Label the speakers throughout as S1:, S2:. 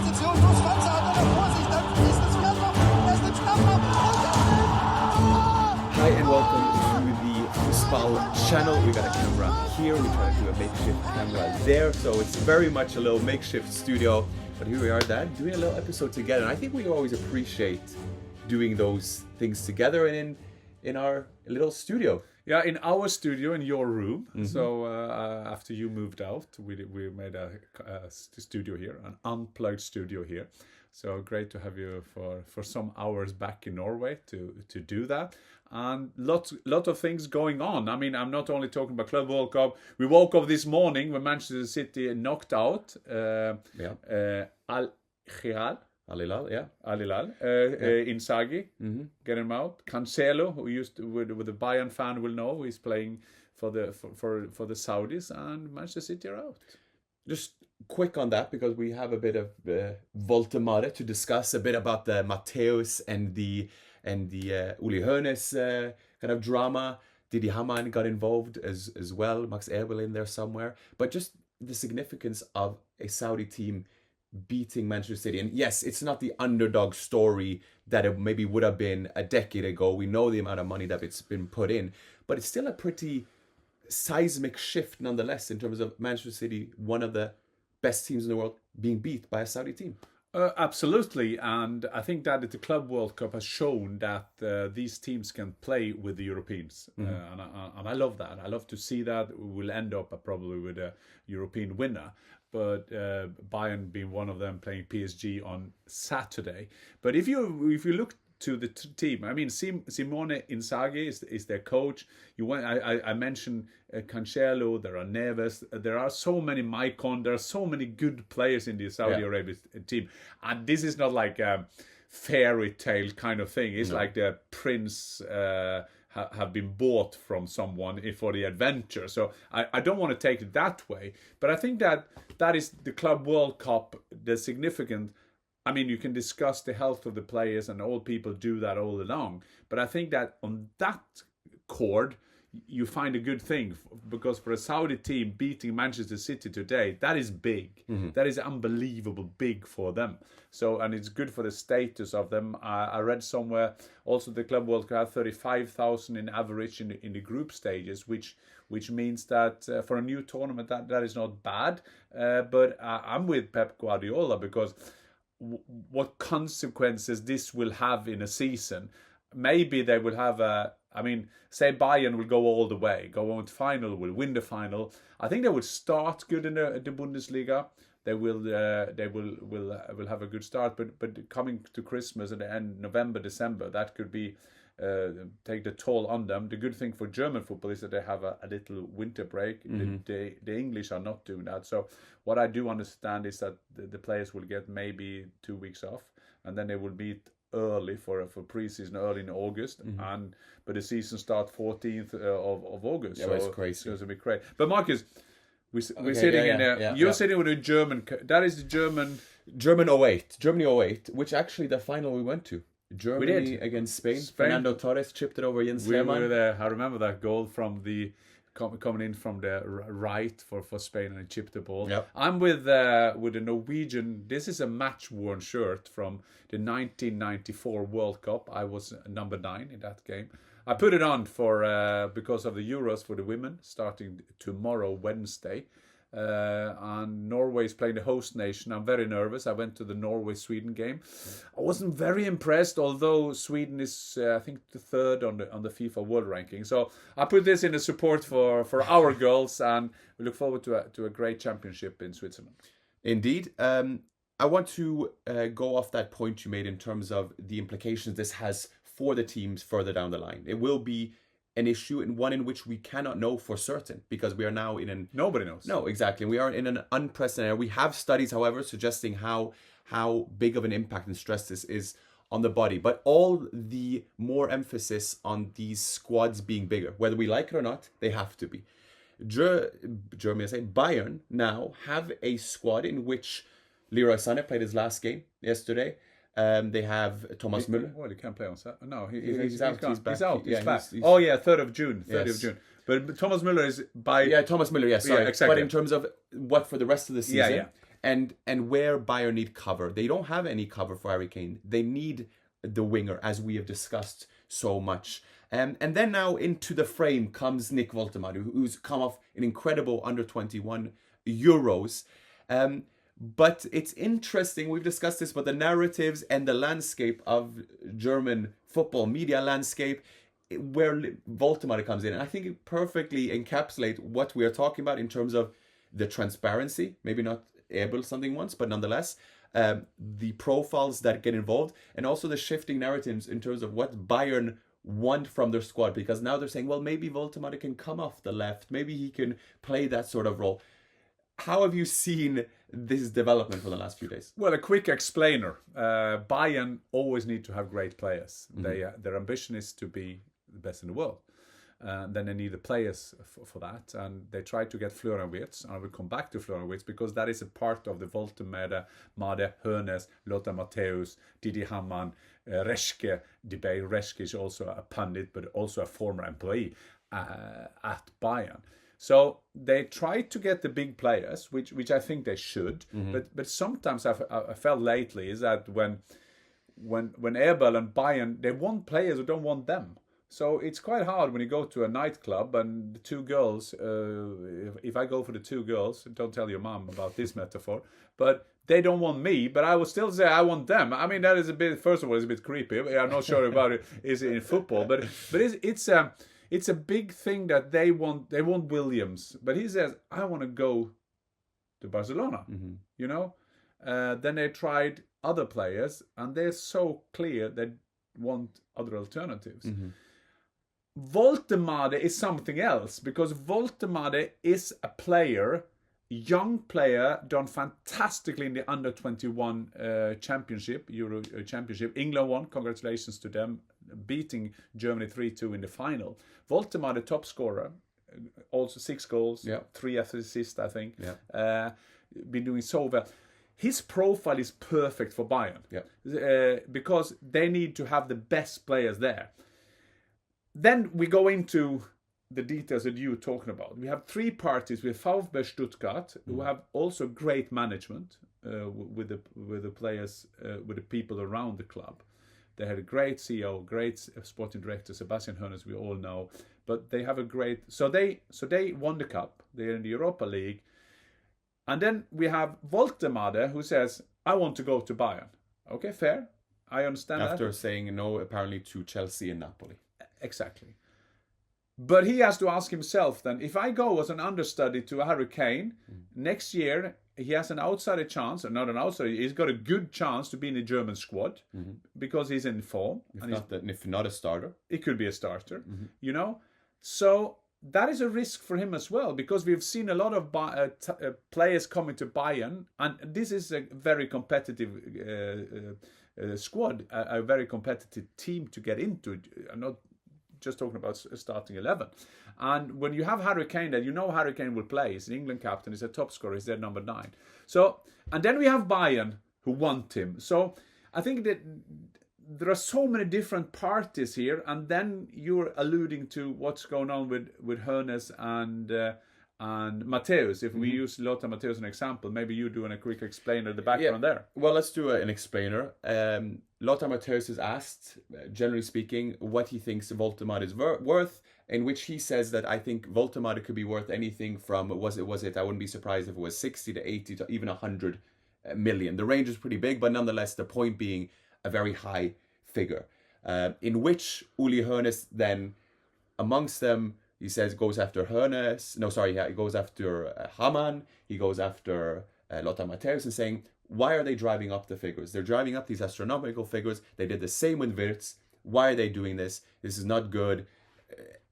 S1: Position, bloß ganz hart oder Vorsicht, dann ist es Fjørtoft, er ist ein Stapper.
S2: Hi and welcome to the Windfall channel. We got a camera here, we try to do a makeshift camera there, so it's very much a little makeshift studio. But here we are, Dad, doing a little episode together. And I think we always appreciate doing those things together and in our little studio.
S3: Yeah, in our studio, in your room. Mm-hmm. So after you moved out, we made a studio here, an unplugged studio here. So great to have you for some hours back in Norway to do that. And lot of things going on. I mean, I'm not only talking about Club World Cup. We woke up this morning when Manchester City knocked out Al-Hilal in Saga, get him out. Cancelo, who used to, with the Bayern fan will know, he's playing for the Saudis, and Manchester City are out.
S2: Just quick on that, because we have a bit of Woltemade to discuss, a bit about the Matthäus and the Uli Hoeneß kind of drama. Didi Hamann got involved as well. Max Eberl in there somewhere. But just the significance of a Saudi team beating Manchester City. And yes, it's not the underdog story that it maybe would have been a decade ago. We know the amount of money that it's been put in, but it's still a pretty seismic shift nonetheless in terms of Manchester City, one of the best teams in the world, being beat by a Saudi team.
S3: Absolutely, and I think that the Club World Cup has shown that these teams can play with the Europeans, and I love that. I love to see that. We will end up probably with a European winner, but Bayern being one of them, playing PSG on Saturday. But if you look to the team, I mean, Simone Inzaghi is their coach. I mentioned Cancelo, there are Neves, there are so many Maicon, there are so many good players in the Saudi Arabia team. And this is not like a fairy tale kind of thing. It's like the prince have been bought from someone for the adventure. So I don't want to take it that way. But I think that is the Club World Cup, the significant. I mean, you can discuss the health of the players, and all people do that all along. But I think that on that chord, you find a good thing, because for a Saudi team beating Manchester City today, that is big. Mm-hmm. That is unbelievable big for them. So, and it's good for the status of them. I read somewhere also the Club World Cup 35,000 in average in the group stages, which means that for a new tournament that is not bad. But I'm with Pep Guardiola, because what consequences this will have in a season. Maybe they will have say Bayern will go all the way, go on to final, will win the final. I think they will start good in the Bundesliga. They will have a good start, but coming to Christmas and the end November, December, that could be take the toll on them. The good thing for German football is that they have a little winter break. The English are not doing that. So what I do understand is that the players will get maybe 2 weeks off, and then they will meet early for pre-season early in August, but the season starts 14th of August.
S2: Yeah,
S3: so
S2: it's crazy.
S3: It's going to be great. But Marcus, we're sitting in there. You're sitting with a German. That is the German
S2: 08, Germany 08, which actually the final we went to. Germany against Spain. Fernando Torres chipped it over Jens Lehmann.
S3: We were there. I remember that goal from the coming in from the right for Spain, and he chipped the ball. Yep. I'm with the Norwegian. This is a match-worn shirt from the 1994 World Cup. I was number 9 in that game. I put it on because of the Euros for the women starting tomorrow, Wednesday. And Norway is playing the host nation. I'm very nervous. I went to the Norway-Sweden game. I wasn't very impressed, although Sweden is, I think, the 3rd on the FIFA World Ranking. So I put this in a support for our girls, and we look forward to a great championship in Switzerland.
S2: Indeed. I want to go off that point you made in terms of the implications this has for the teams further down the line. It will be an issue, and one in which we cannot know for certain, because we are now in an...
S3: Nobody knows.
S2: No, exactly. We are in an unprecedented... We have studies, however, suggesting how big of an impact and stress this is on the body. But all the more emphasis on these squads being bigger. Whether we like it or not, they have to be. Bayern now have a squad in which Leroy Sané played his last game yesterday. They have Thomas Müller.
S3: Well, he can't play on Saturday. No,
S2: he's out. He's back.
S3: He's out. He's back. 3rd of June. 30th of June. But Thomas Müller is by...
S2: Yeah, Thomas Müller, yes. Sorry.
S3: Yeah, exactly.
S2: But in terms of what for the rest of the season, and where Bayern need cover. They don't have any cover for Harry Kane. They need the winger, as we have discussed so much. And then now into the frame comes Nick Woltemade, who's come off an incredible under-21 Euros. But it's interesting, we've discussed this, but the narratives and the landscape of German football media landscape, where Woltemade comes in. And I think it perfectly encapsulates what we are talking about in terms of the transparency, maybe not Eberl something once, but nonetheless, the profiles that get involved, and also the shifting narratives in terms of what Bayern want from their squad, because now they're saying, well, maybe Woltemade can come off the left, maybe he can play that sort of role. How have you seen this development for the last few days?
S3: Well, a quick explainer. Bayern always need to have great players. Their ambition is to be the best in the world. Then they need the players for that, and they try to get Florian Wirtz, and I will come back to Florian Wirtz because that is a part of the Woltemade, Hoeneß, Lothar Matthäus, Didi Hamann, Reschke debate. Reschke is also a pundit, but also a former employee at Bayern. So they try to get the big players, which I think they should. But sometimes I felt lately is that when Eberl and Bayern, they want players who don't want them. So it's quite hard when you go to a nightclub and the two girls, if I go for the two girls, don't tell your mom about this metaphor, but they don't want me, but I will still say I want them. I mean, that is a bit, first of all, it's a bit creepy. I'm not sure about it is in football, but it's a big thing that they want Williams, but he says, I want to go to Barcelona, you know? Then they tried other players and they're so clear they want other alternatives. Woltemade is something else because Woltemade is a player, young player, done fantastically in the under-21 championship, Euro championship. England won, congratulations to them, beating Germany 3-2 in the final. Woltemade, top scorer, also 6 goals, 3 assists, I think. Been doing so well. His profile is perfect for Bayern because they need to have the best players there. Then we go into the details that you were talking about. We have 3 parties with VfB Stuttgart, who have also great management with the players, with the people around the club. They had a great CEO, great sporting director, Sebastian Hoeneß, we all know. But they have a great... So they won the cup. They're in the Europa League. And then we have Woltemade, who says, I want to go to Bayern. Okay, fair. I understand that.
S2: After saying no, apparently, to Chelsea and Napoli.
S3: Exactly. But he has to ask himself then, if I go as an understudy to Harry Kane, next year he has an outsider chance, or not an outsider, he's got a good chance to be in the German squad because he's in form.
S2: If not a starter.
S3: It could be a starter, you know. So that is a risk for him as well because we've seen a lot of players coming to Bayern, and this is a very competitive squad, a very competitive team to get into. I'm not just talking about starting 11. And when you have Harry Kane, then you know Harry Kane will play. He's an England captain. He's a top scorer. He's their number 9. So, and then we have Bayern who want him. So I think that there are so many different parties here. And then you're alluding to what's going on with Hoeneß and Matthäus. If we use Lothar Matthäus as an example, maybe you doing a quick explainer the background there.
S2: Well, let's do an explainer. Lothar Matthäus is asked, generally speaking, what he thinks Woltemade is worth, in which he says that I think Woltemade could be worth anything from, was it, I wouldn't be surprised if it was 60 to 80 to even 100 million. The range is pretty big, but nonetheless, the point being a very high figure, in which Uli Hoeneß then, amongst them, he says goes after Hoeneß. No, sorry, he goes after Hamann. He goes after Lothar Matthäus and saying, why are they driving up the figures? They're driving up these astronomical figures. They did the same with Wirtz. Why are they doing this? This is not good.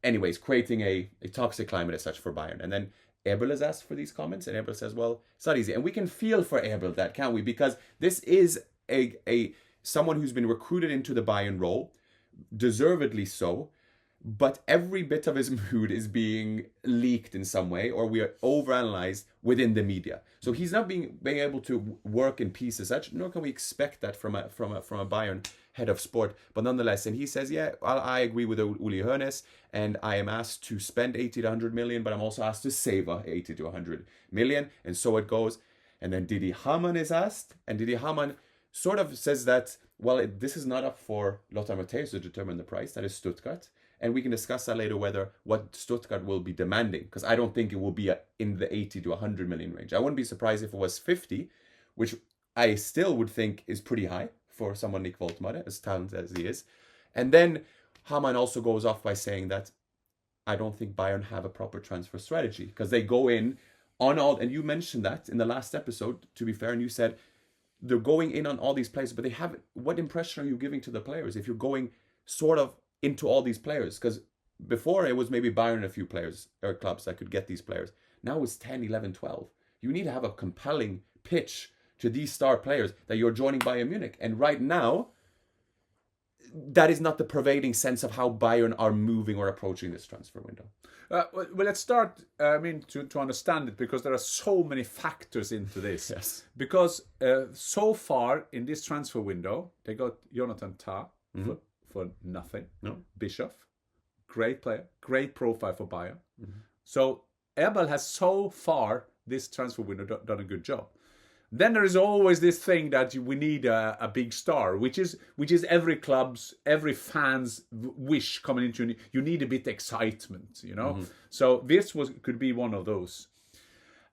S2: Anyways, creating a toxic climate as such for Bayern. And then Eberl is asked for these comments, and Eberl says, well, it's not easy. And we can feel for Eberl that, can't we? Because this is a someone who's been recruited into the Bayern role, deservedly so. But every bit of his mood is being leaked in some way, or we are overanalyzed within the media. So he's not being able to work in peace as such, nor can we expect that from a Bayern head of sport. But nonetheless, and he says, yeah, I agree with Uli Hoeneß, and I am asked to spend 80 to 100 million, but I'm also asked to save 80 to 100 million, and so it goes. And then Didi Hamann is asked, and Didi Hamann sort of says that, well, this is not up for Lothar Matthäus to determine the price. That is Stuttgart. And we can discuss that later, whether what Stuttgart will be demanding, because I don't think it will be in the 80 to 100 million range. I wouldn't be surprised if it was 50, which I still would think is pretty high for someone Nick Woltemade, as talented as he is. And then Hamann also goes off by saying that I don't think Bayern have a proper transfer strategy, because they go in on all, and you mentioned that in the last episode, to be fair, and you said they're going in on all these players, but they haven't. What impression are you giving to the players if you're going sort of into all these players? Because before it was maybe Bayern and a few players or clubs that could get these players. Now it's 10, 11, 12. You need to have a compelling pitch to these star players that you're joining Bayern Munich. And right now, that is not the pervading sense of how Bayern are moving or approaching this transfer window.
S3: Well, let's start, to understand it, because there are so many factors into this.
S2: Yes.
S3: Because so far in this transfer window, they got Jonathan Tah for nothing.
S2: No.
S3: Bischoff, great player, great profile for Bayern. So Eberl has so far this transfer window done a good job. Then there is always this thing that we need a big star, which is every club's, every fan's wish coming into. You need a bit of excitement, you know. So this could be one of those.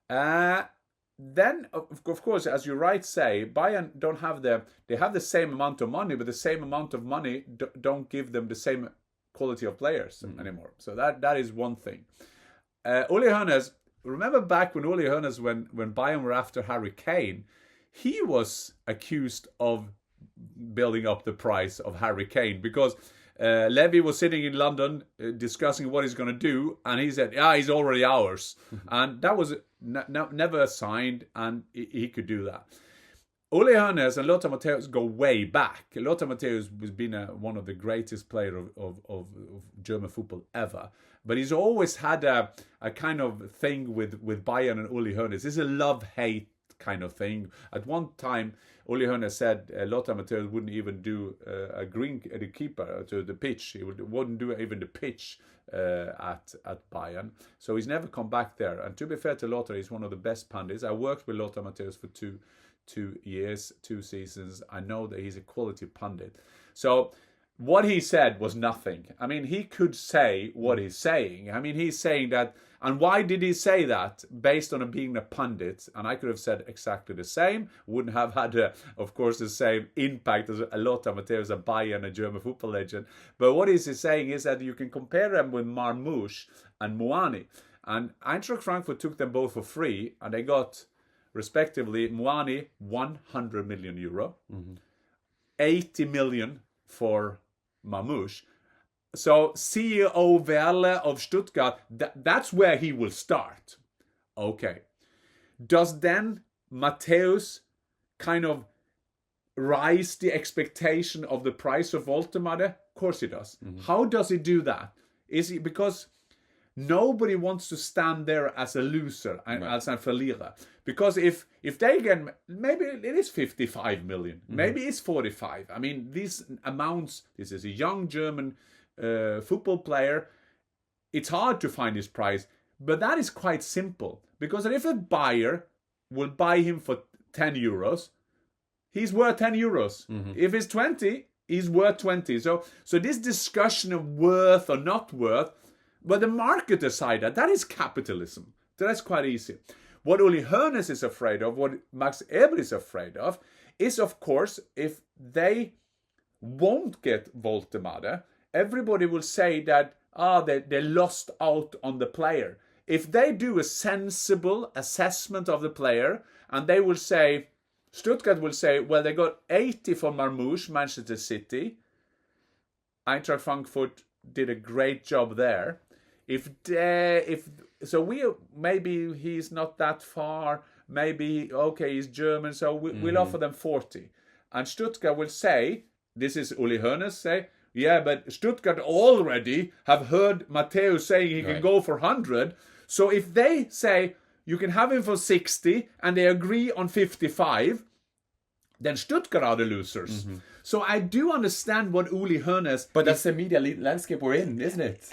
S3: Then, of course, as you right say, Bayern don't have they have the same amount of money, but the same amount of money don't give them the same quality of players anymore. So that is one thing. Uli Hoeneß, remember back when Uli Hoeneß, when Bayern were after Harry Kane, he was accused of building up the price of Harry Kane, because Levy was sitting in London discussing what he's going to do, and he said, yeah, he's already ours. And that was never signed, and he could do that. Uli Hoeneß and Lothar Matthäus go way back. Lothar Matthäus has been one of the greatest players of German football ever. But he's always had a kind of thing with Bayern and Uli Hoeneß. It's a love-hate kind of thing. At one time, Uli Hoeneß said Lothar Matthäus wouldn't even do the keeper to the pitch. He wouldn't do even the pitch at Bayern. So he's never come back there. And to be fair to Lothar, he's one of the best pundits. I worked with Lothar Matthäus for two years, 2 seasons. I know that he's a quality pundit. So what he said was nothing. I mean, he could say what he's saying. I mean, he's saying that. And why did he say that? Based on him being a pundit. And I could have said exactly the same. Wouldn't have had, of course, the same impact as Lothar Matthäus, a Bayern, a German football legend. But what he's saying is that you can compare them with Marmoush and Muani. And Eintracht Frankfurt took them both for free. And they got, respectively, Muani, 100 million euro. 80 million for Marmoush. So CEO Werle of Stuttgart, that's where he will start. Okay. Does then Matthäus kind of rise the expectation of the price of Woltemade? Of course he does. How does he do that? Is he because nobody wants to stand there as a loser, as a verlierer. Because if they get, maybe it is 55 million, maybe it's 45. I mean, these amounts, this is a young German football player. It's hard to find his price, but that is quite simple. Because if a buyer will buy him for 10 euros, he's worth 10 euros. If it's 20, he's worth 20. So this discussion of worth or not worth, but the market decided that is capitalism. That's quite easy. What Uli Hoeneß is afraid of, what Max Eberl is afraid of course, if they won't get Woltemade, everybody will say that they lost out on the player. If they do a sensible assessment of the player, and they will say, Stuttgart will say, well, they got 80 for Marmoush, Manchester City. Eintracht Frankfurt did a great job there. Maybe he's not that far. Maybe he's German, so we'll offer them 40. And Stuttgart will say, this is Uli Hoeneß say, yeah, but Stuttgart already have heard Matthäus saying he can go for 100. So if they say you can have him for 60 and they agree on 55, then Stuttgart are the losers. So I do understand what Uli Hoeneß...
S2: But that's the media landscape we're in, isn't it?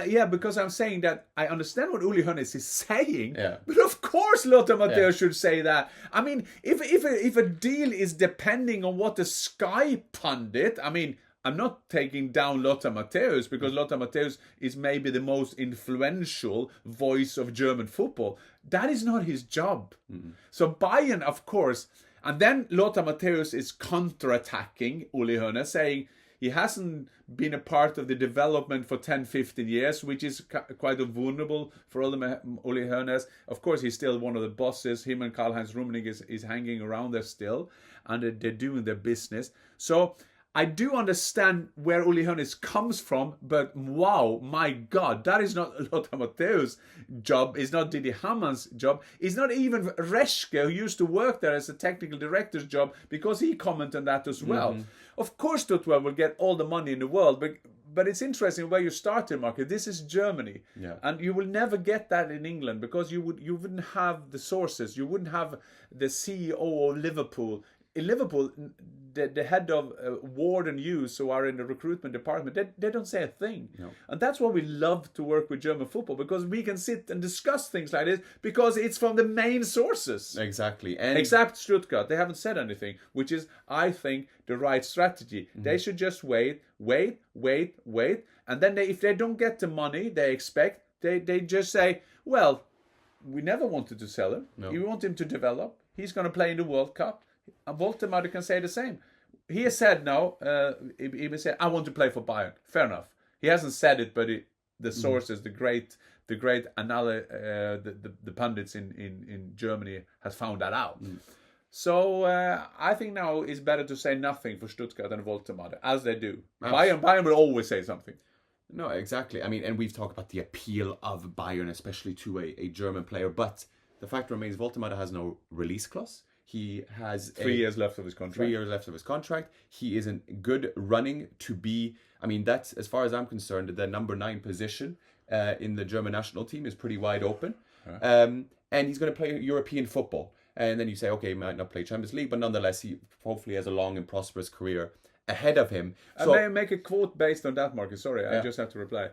S3: Yeah, because I'm saying that I understand what Uli Hoeneß is saying,
S2: Yeah.
S3: but of course Lothar Matthäus should say that. I mean, if a deal is depending on what the Sky pundit... I mean, I'm not taking down Lothar Matthäus, because Lothar Matthäus is maybe the most influential voice of German football. That is not his job. So Bayern, of course... And then Lothar Matthäus is counter-attacking Uli Hoeneß, saying he hasn't been a part of the development for 10, 15 years, which is quite vulnerable for Uli Hoeneß. Of course, he's still one of the bosses. Him and Karl-Heinz Rummenigge is hanging around there still, and they're doing their business. So I do understand where Uli Hoeneß comes from, but wow, my God, that is not Lothar Matthäus' job. It's not Didi Hammann's job. It's not even Reschke, who used to work there as a technical director's job, because he commented on that as well. Of course, Stuttgart will get all the money in the world, but it's interesting where you started, Markus. This is Germany, and you will never get that in England, because you wouldn't have the sources. You wouldn't have the CEO of Liverpool. In Liverpool, the head of Ward and Hughes, who are in the recruitment department, they don't say a thing.
S2: No.
S3: And that's why we love to work with German football, because we can sit and discuss things like this, because it's from the main sources.
S2: Exactly. And
S3: Except Stuttgart. They haven't said anything, which is, I think, the right strategy. They should just wait. And then if they don't get the money they expect, they just say, well, we never wanted to sell him.
S2: No.
S3: We want him to develop. He's going to play in the World Cup. And Woltemade can say the same. He has said now, he said, I want to play for Bayern. Fair enough. He hasn't said it, but the sources, the great the pundits in Germany has found that out. So I think now it's better to say nothing for Stuttgart and Woltemade, as they do. Bayern will always say something.
S2: No, exactly. I mean, and we've talked about the appeal of Bayern, especially to a German player. But the fact remains, Woltemade has no release clause. He has
S3: 3 years left of his contract.
S2: 3 years left of his contract. He is in good running to be... I mean, that's, as far as I'm concerned, the number 9 position in the German national team is pretty wide open. And he's going to play European football. And then you say, okay, he might not play Champions League, but nonetheless, he hopefully has a long and prosperous career ahead of him. So,
S3: may I make a quote based on that, Markus? Sorry, I just have to reply.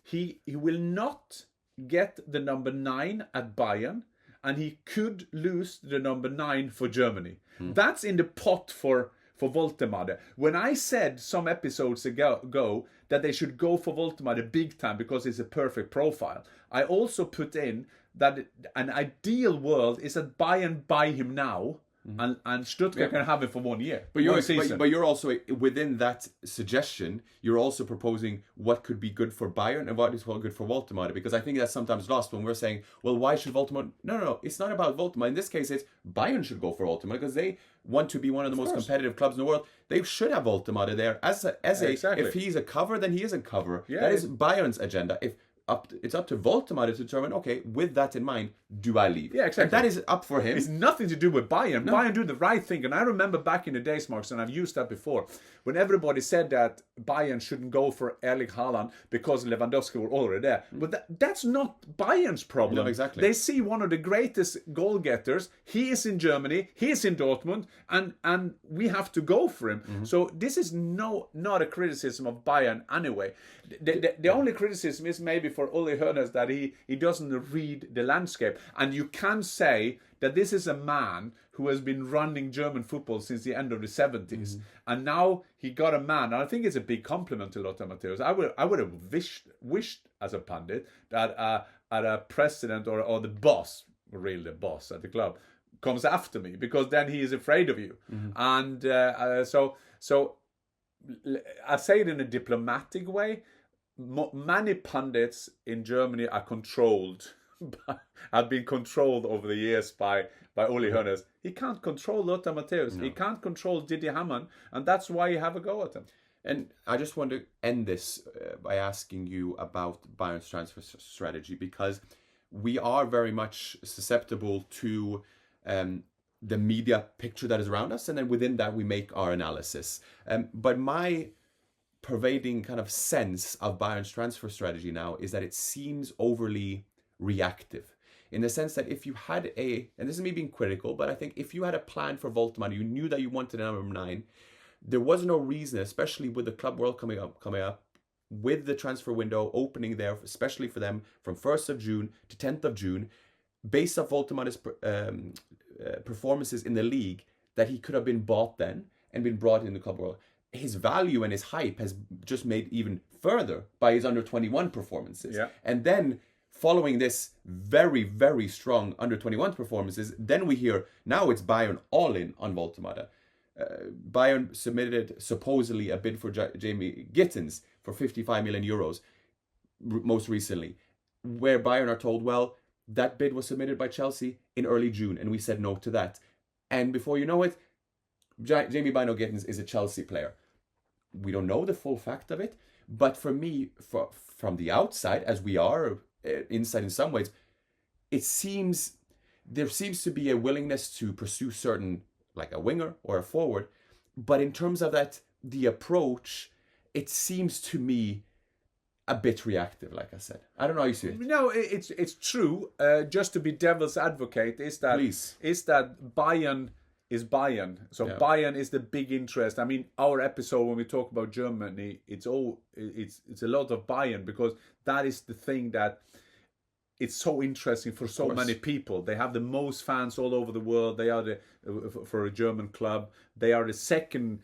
S3: He will not get the number 9 at Bayern, and he could lose the number 9 for Germany. That's in the pot for Woltemade. When I said some episodes ago that they should go for Woltemade big time because it's a perfect profile, I also put in that an ideal world is that Bayern buy him now, and Stuttgart can have him for 1 year.
S2: But you're also, within that suggestion, you're also proposing what could be good for Bayern and what is good for Woltemade, because I think that's sometimes lost when we're saying, well, why should Woltemade... No, it's not about Woltemade. In this case, it's Bayern should go for Woltemade because they want to be one of the most competitive clubs in the world. They should have Woltemade there as
S3: exactly.
S2: If he's a cover, then he is a cover.
S3: Yeah,
S2: that is Bayern's agenda. It's up to Woltemade to determine, okay, with that in mind, do I leave?
S3: Yeah, exactly.
S2: And that is up for him.
S3: It's nothing to do with Bayern. No. Bayern do the right thing. And I remember back in the days, Markus, and I've used that before, when everybody said that Bayern shouldn't go for Erling Haaland because Lewandowski were already there. But that's not Bayern's problem.
S2: No, exactly.
S3: They see one of the greatest goal-getters. He is in Germany. He is in Dortmund. And we have to go for him. So this is not a criticism of Bayern anyway. The only criticism is maybe for Uli Hoeneß that he doesn't read the landscape. And you can say that this is a man who has been running German football since the end of the 70s. And now he got a man, and I think it's a big compliment to Lothar Matthäus. I would have wished as a pundit that a president or the boss, really the boss at the club, comes after me, because then he is afraid of you. And so I say it in a diplomatic way. Many pundits in Germany are controlled, have been controlled over the years by Uli Hoeneß. He can't control Lothar Matthäus. No. He can't control Didi Hamann, and that's why you have a go at him.
S2: And I just want to end this by asking you about Bayern's transfer strategy, because we are very much susceptible to the media picture that is around us, and then within that we make our analysis. But my pervading kind of sense of Bayern's transfer strategy now is that it seems overly reactive. in the sense that if you had and this is me being critical, but I think if you had a plan for Woltemade, you knew that you wanted a number 9, there was no reason, especially with the Club World coming up, with the transfer window opening there, especially for them from 1st of June to 10th of June, based off Woltemade's performances in the league, that he could have been bought then and been brought in the Club World. His value and his hype has just made even further by his under 21 performances.
S3: Yeah.
S2: And then following this very, very strong under 21 performances, then we hear now it's Bayern all in on Woltemade. Bayern submitted supposedly a bid for Bynoe-Gittens for 55 million euros most recently, where Bayern are told, well, that bid was submitted by Chelsea in early June, and we said no to that. And before you know it, Bynoe-Gittens is a Chelsea player. We don't know the full fact of it, but for me, from the outside, as we are inside in some ways, there seems to be a willingness to pursue certain, like a winger or a forward, but in terms of that, the approach, it seems to me a bit reactive, like I said. I don't know how you see it.
S3: No, it's true. Just to be devil's advocate, is that Bayern is Bayern. So
S2: Yeah.
S3: Bayern is the big interest. I mean, our episode when we talk about Germany, it's a lot of Bayern, because that is the thing that it's so interesting for so many people. They have the most fans all over the world. They are for a German club, they are the second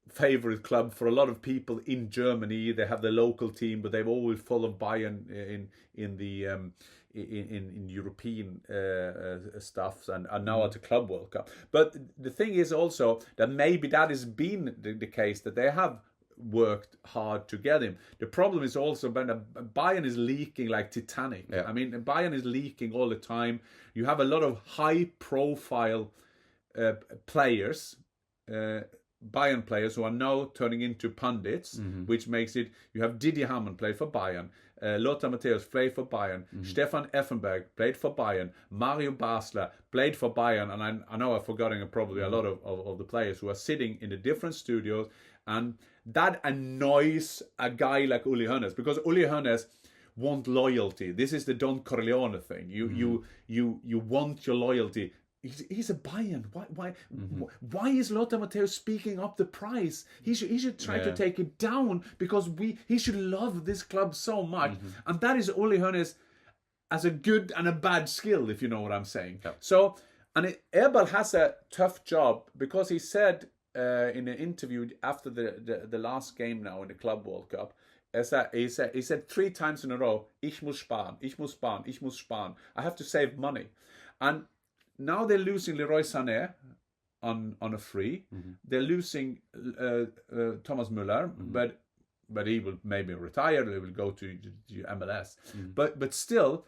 S3: favorite club for a lot of people in Germany. They have the local team, but they've always followed Bayern in European stuffs and now at the Club World Cup. But the thing is also that maybe that has been the case, that they have worked hard to get him. The problem is also when Bayern is leaking like Titanic.
S2: Yeah.
S3: I mean, Bayern is leaking all the time. You have a lot of high-profile players, Bayern players, who are now turning into pundits, which makes it. You have Didier Hamann played for Bayern, Lothar Matthäus played for Bayern, Stefan Effenberg played for Bayern, Mario Basler played for Bayern, and I know I've forgotten probably a lot of the players who are sitting in the different studios, and that annoys a guy like Uli Hoeneß, because Uli Hoeneß want loyalty. This is the Don Corleone thing. You want your loyalty. He's a Bayern. Why is Lothar Matthäus speaking up the price? He should try to take it down, because he should love this club so much. And that is Uli Hoeneß as a good and a bad skill, if you know what I'm saying.
S2: Yeah.
S3: So, and Eberl has a tough job, because he said in an interview after the last game now in the Club World Cup, he said 3 times in a row, ich muss sparen, ich muss sparen, ich muss sparen. I have to save money. And now they're losing Leroy Sané on a free. They're losing Thomas Müller, but he will maybe retire. He will go to MLS. But still,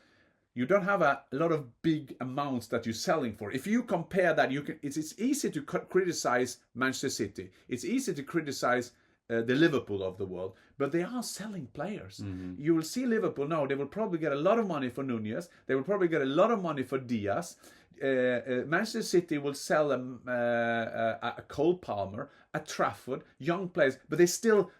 S3: you don't have a lot of big amounts that you're selling for. If you compare that, it's easy to criticize Manchester City. It's easy to criticize the Liverpool of the world, but they are selling players. You will see Liverpool now. They will probably get a lot of money for Nunez. They will probably get a lot of money for Diaz. Manchester City will sell a Cole Palmer, a Trafford, young players, but there is still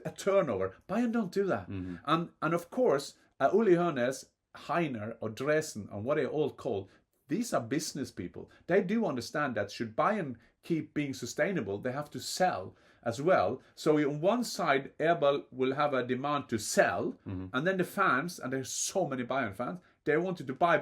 S3: a turnover. Bayern don't do that. And of course, Uli Hoeneß, Heiner or Dresden, and what they all call, these are business people. They do understand that should Bayern keep being sustainable, they have to sell as well. So on one side, Eberl will have a demand to sell, and then the fans, and there's so many Bayern fans, they wanted to buy,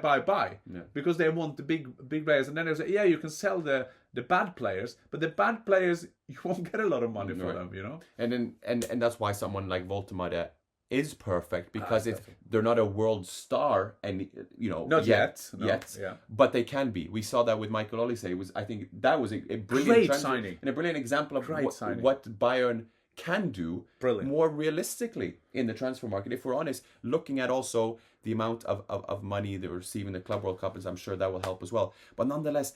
S3: because they want the big players. And then they say, yeah, you can sell the bad players, but the bad players, you won't get a lot of money for them, you know.
S2: And that's why someone like Woltemade is perfect, because they're not a world star, and
S3: not yet,
S2: but they can be. We saw that with Michael Olise. I think that was a brilliant
S3: great signing
S2: and a brilliant example of what Bayern can do more realistically in the transfer market. If we're honest, looking at also the amount of money they receive in the Club World Cup, I'm sure that will help as well. But nonetheless,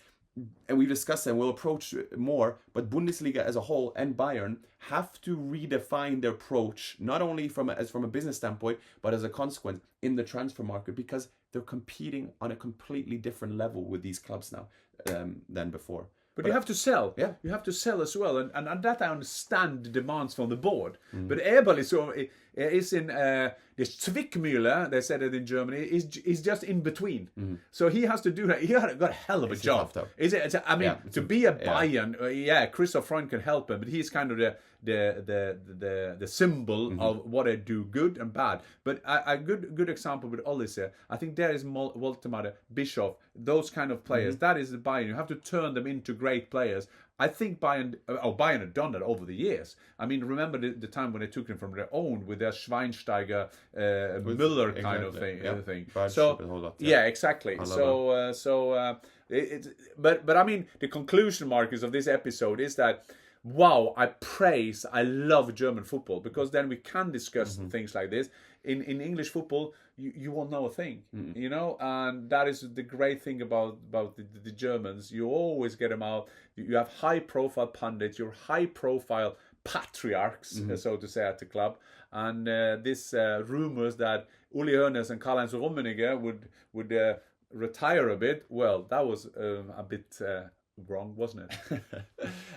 S2: and we've discussed and we'll approach more, but Bundesliga as a whole and Bayern have to redefine their approach, not only from a business standpoint, but as a consequence in the transfer market, because they're competing on a completely different level with these clubs now than before.
S3: But you have to sell.
S2: Yeah.
S3: You have to sell as well, and that I understand the demands from the board. But Eberl is in the Zwickmühle, they said it in Germany, is just in between. So he has to do that. He got a hell of a job. To be a Bayern, Christoph Freund can help him, but he's kind of the symbol of what they do, good and bad. But a good example with Olise, I think there is Woltemade, Bischoff, those kind of players. That is the Bayern. You have to turn them into great players. I think Bayern had done that over the years. I mean, remember the time when they took them from their own with their Schweinsteiger, Müller kind of thing. Exactly. But I mean, the conclusion, Marcus, of this episode is that, wow, I love German football, because then we can discuss things like this. In English football, you won't know a thing, you know, and that is the great thing about the Germans. You always get them out. You have high-profile pundits, you're high-profile patriarchs, so to say, at the club. And this rumors that Uli Hoeneß and Karl-Heinz Rummenigge would retire a bit, well, that was a bit wrong, wasn't it?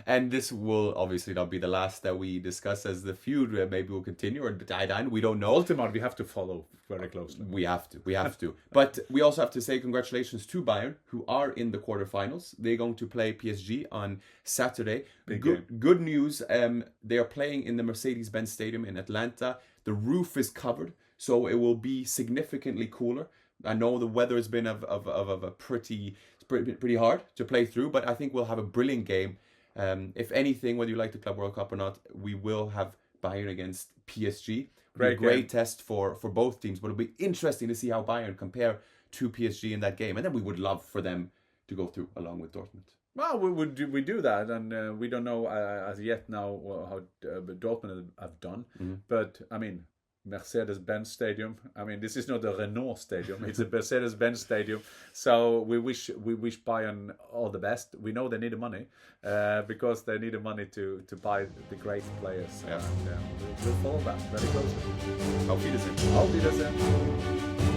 S2: And this will obviously not be the last that we discuss as the feud. Maybe we'll continue or die down. We don't know.
S3: Ultimately, we have to follow very closely.
S2: We have to. But we also have to say congratulations to Bayern, who are in the quarterfinals. They're going to play PSG on Saturday. Good news. They are playing in the Mercedes-Benz Stadium in Atlanta. The roof is covered, so it will be significantly cooler. I know the weather has been of a pretty hard to play through, but I think we'll have a brilliant game. If anything, whether you like the Club World Cup or not, we will have Bayern against PSG. Great test for both teams, but it'll be interesting to see how Bayern compare to PSG in that game, and then we would love for them to go through along with Dortmund.
S3: Well, we do that, and we don't know as yet now how Dortmund have done, but I mean, Mercedes-Benz Stadium. I mean, this is not a Renault Stadium; it's a Mercedes-Benz Stadium. So we wish Bayern all the best. We know they need the money because they need the money to buy the great players.
S2: Yeah.
S3: And we'll follow that very closely.
S2: Auf Wiedersehen.